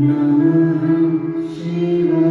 Namah Shivaya.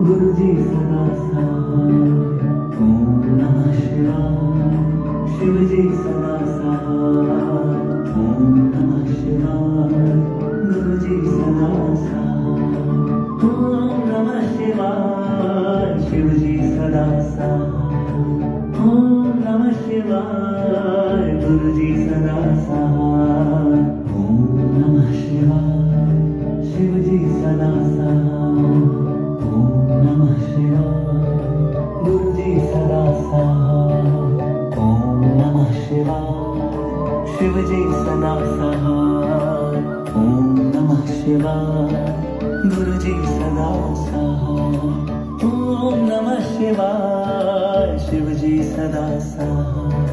गुरुजी सदा सा ओम नमः सदा सहाय। ओम नमः शिवाय। शिव जी सदा सहाय। ओम नमः शिवाय। गुरु जी सदा सहाय। ओम नमः शिवाय। शिव जी सदा सहाय। ओम नमः शिवाय। गुरु जी सदा सहाय। ओम नमः शिवाय। शिव जी सदा सहाय।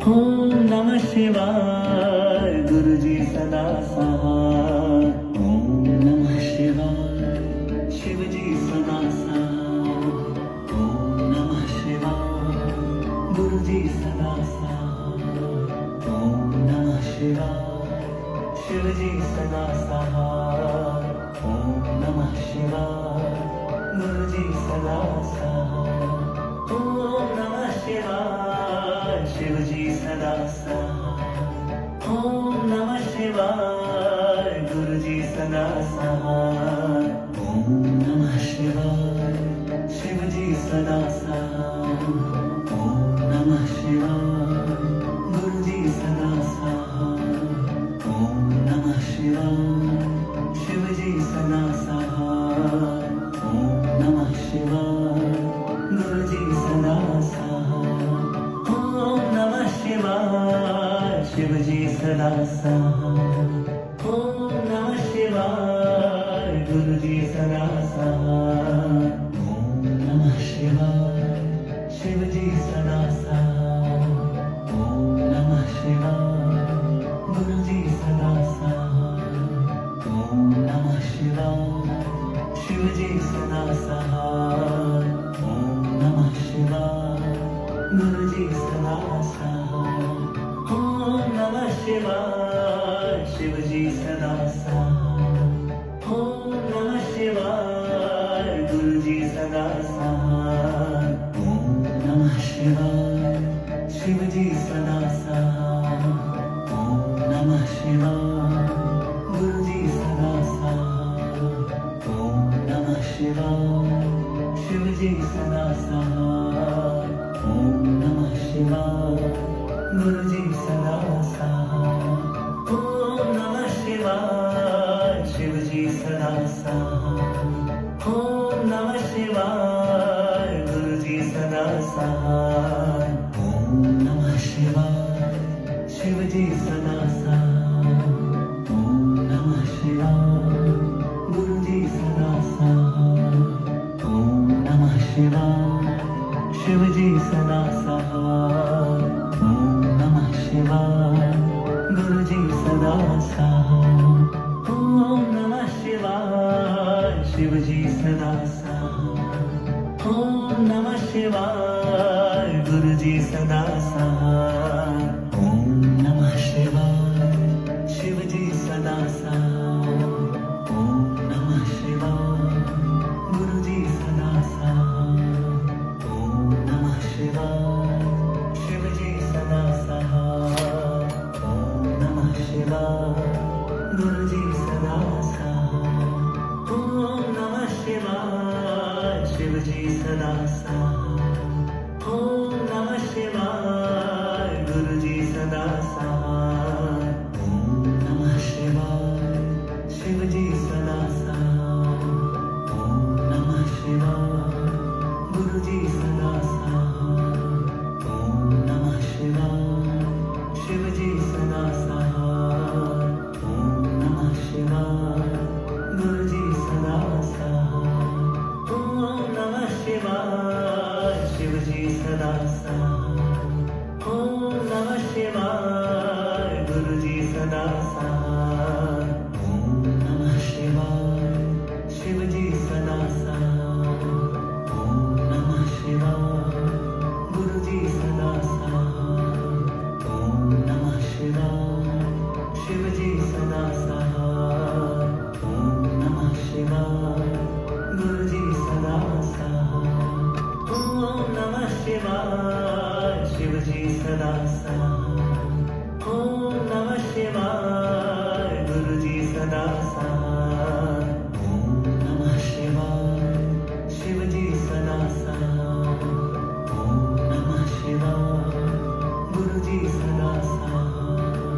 ओम नमः शिवाय। गुरु जी सदा सहाय। ओम नमः शिवाय। शिव जी सदा सहाय। ओम नमः शिवाय। गुरु जी सदा सहाय। ओम नमः शिवाय। शिव जी सदा सहाय। ओम नमः शिवाय। गुरु जी सदा सहाय। ओम नमः शिवाय। शिव जी सदा सहाय। ओम नमः शिवाय। गुरु जी सदा सहाय। ओम नमः शिवाय। शिव जी सदा सहाय। ओम नमः शिवाय। गुरु जी सदा सहाय। ओम नमः शिवाय। शिव जी सदा सहाय। ओम नमः शिवाय। गुरु जी सदा सहाय। ओम नमः शिवाय। शिव जी सदा सहाय। ओम नमः शिवाय। गुरु जी सदा सहाय। ओम नमः शिवाय। शिव जी सदा सहाय। ओम नमः शिवाय। गुरु जी सदा सहाय। ओम नमः शिवाय। शिव जी सदा सहाय। ओम नमः शिवाय। गुरु जी सदा सहाय। ओम नमः शिवाय। शिव जी सदा सहाय। ओम नमः शिवाय। गुरु जी सदा सहाय। ओम नमः शिवाय। शिव जी सदा सहाय। ओम नमः शिवाय। गुरु जी सदा सहाय। ओम नमः शिवाय। शिव जी सदा सहाय। ओम नमः शिवाय। गुरु जी सदा सहाय। ओम नमः शिवाय। शिव जी सदा सहाय। ओम नमः शिवाय। गुरु जी सदा सहाय। ओम नमः शिवाय। शिव जी सदा सहाय। ओम नमः शिवाय। गुरु जी सदा सहाय। ओम नमः शिवाय। शिव जी सदा सहाय। ओम नमः शिवाय। गुरु जी सदा सहाय। ओम नमः शिवाय। शिव जी सदा सहाय। ओम नमः शिवाय। गुरु जी सदा सहाय। ओम नमः शिवाय। शिव जी सदा सहाय। ओम नमः शिवाय। गुरु जी सदा सहाय। ओम नमः शिवाय। शिव जी सदा सहाय। ओम नमः शिवाय। गुरु जी सदा सहाय। ओम नमः शिवाय। शिव जी सदा सहाय। ओम नमः शिवाय। गुरु जी सदा सहाय। ओम नमः शिवाय। शिव जी सदा सहाय। ओम नमः शिवाय। गुरु जी सदा सहाय। ओम नमः शिवाय। शिव जी सदा सहाय। ओम नमः शिवाय। गुरु जी सदा सहाय। ओम नमः शिवाय। शिव जी सदा सहाय। ओम नमः शिवाय। गुरु जी सदा सहाय। ओम नमः शिवाय। शिव जी सदा सहाय। ओम नमः शिवाय। गुरु जी सदा सहाय। ओम नमः शिवाय। शिव जी सदा सहाय। ओम नमः शिवाय। गुरु जी सदा सहाय। ओम नमः शिवाय। शिव जी सदा सहाय। ओम नमः शिवाय। गुरु जी सदा सहाय। ओम नमः शिवाय। शिव जी सदा सहाय। ओम नमः शिवाय। गुरु जी सदा सहाय।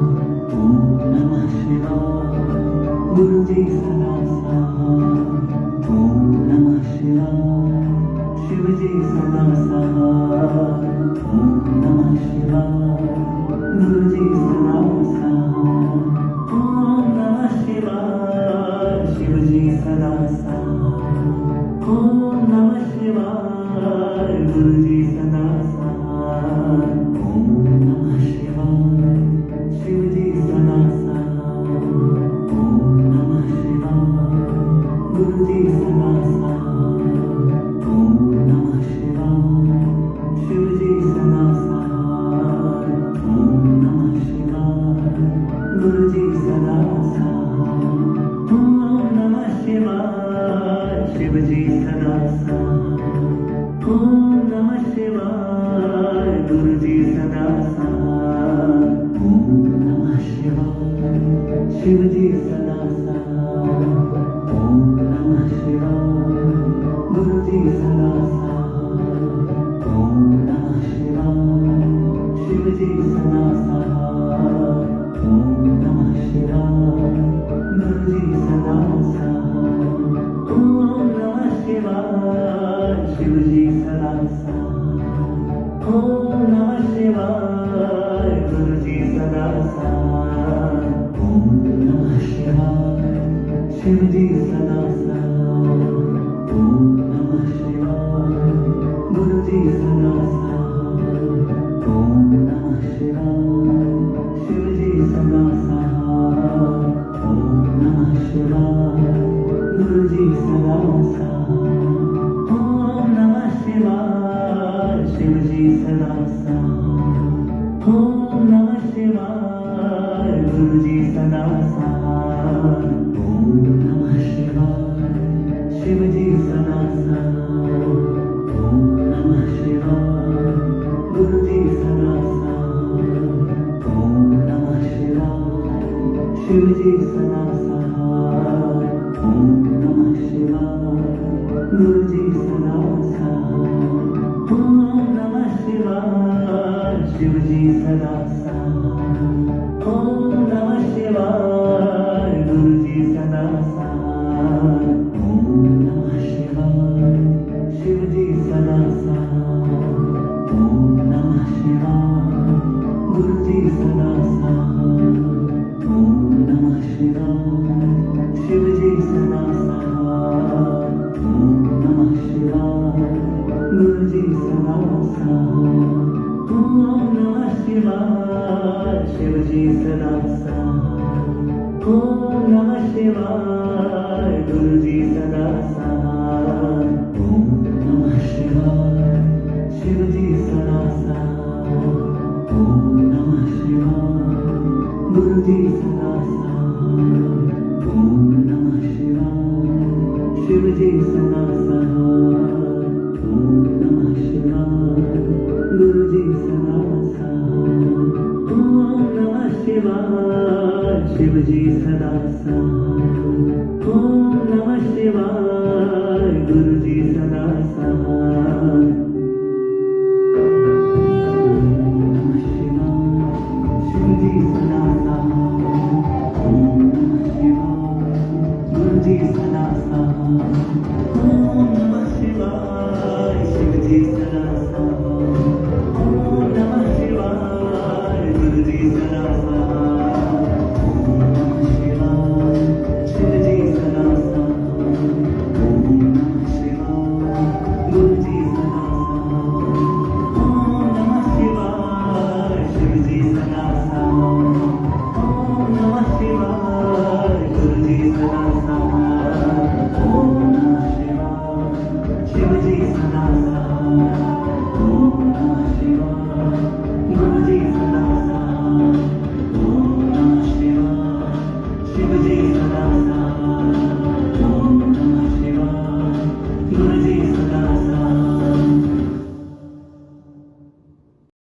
ओम नमः शिवाय गुरुजी सदा सहाय ओम नमः शिवाय शिवजी सदा सहाय ओम नमः शिवाय गुरुजी सदा सहाय ओम नमः शिवाय शिवजी सदा सहाय ओम नमः शिवाय गुरुजी सदा सहाय ओम नमः शिवाय शिवजी सदा सहाय गुरुजी सदा साथ. ओम नमः शिवाय. शिवजी सदा साथ. ओम नमः शिवाय. गुरुजी सदा साथ. ओम नमः शिवाय. शिवजी सदा साथ. ओम नमः शिवाय. गुरुजी सदा साथ. ओम नमः शिवाय. शिवजी सदा साथ. ओम नमः शिवाय. गुरुजी सदा साथ. ओम नमः शिवाय. शिवजी सदा साथ. ओम नमः शिवाय. गुरुजी सदा साथ. ओम नमः शिवाय. शिवजी सदा साथ. ओम नमः शिवाय. गुरुजी सदा साथ. ओम नमः शिवाय. शिवजी सदा साथ. ओम नमः शिवाय. गुरुजी सदा साथ. ओम नमः शिवाय. शिवजी सदा साथ. ओम नमः शिवाय. गुरुजी सदा साथ. ओम नमः शिवाय. शिवजी सदा साथ. ओम नमः शिवाय. गुरुजी सदा साथ. ओम नमः शिवाय. शिवजी सदा साथ. ओम नमः शिवाय. गुरुजी सदा साथ. ओम नमः शिवाय. शिवजी सदा साथ. ओम नमः शिवाय. गुरुजी सदा साथ. ओम नमः शिवाय. शिवजी सदा साथ. ओम नमः शिवाय. गुरुजी सदा साथ. ओम नमः शिवाय. शिवजी सदा साथ. ओम नमः शिवाय. गुरुजी सदा साथ. ओम नमः शिवाय. शिवजी सदा साथ. ओम नमः शिवाय. गुरुजी सदा साथ.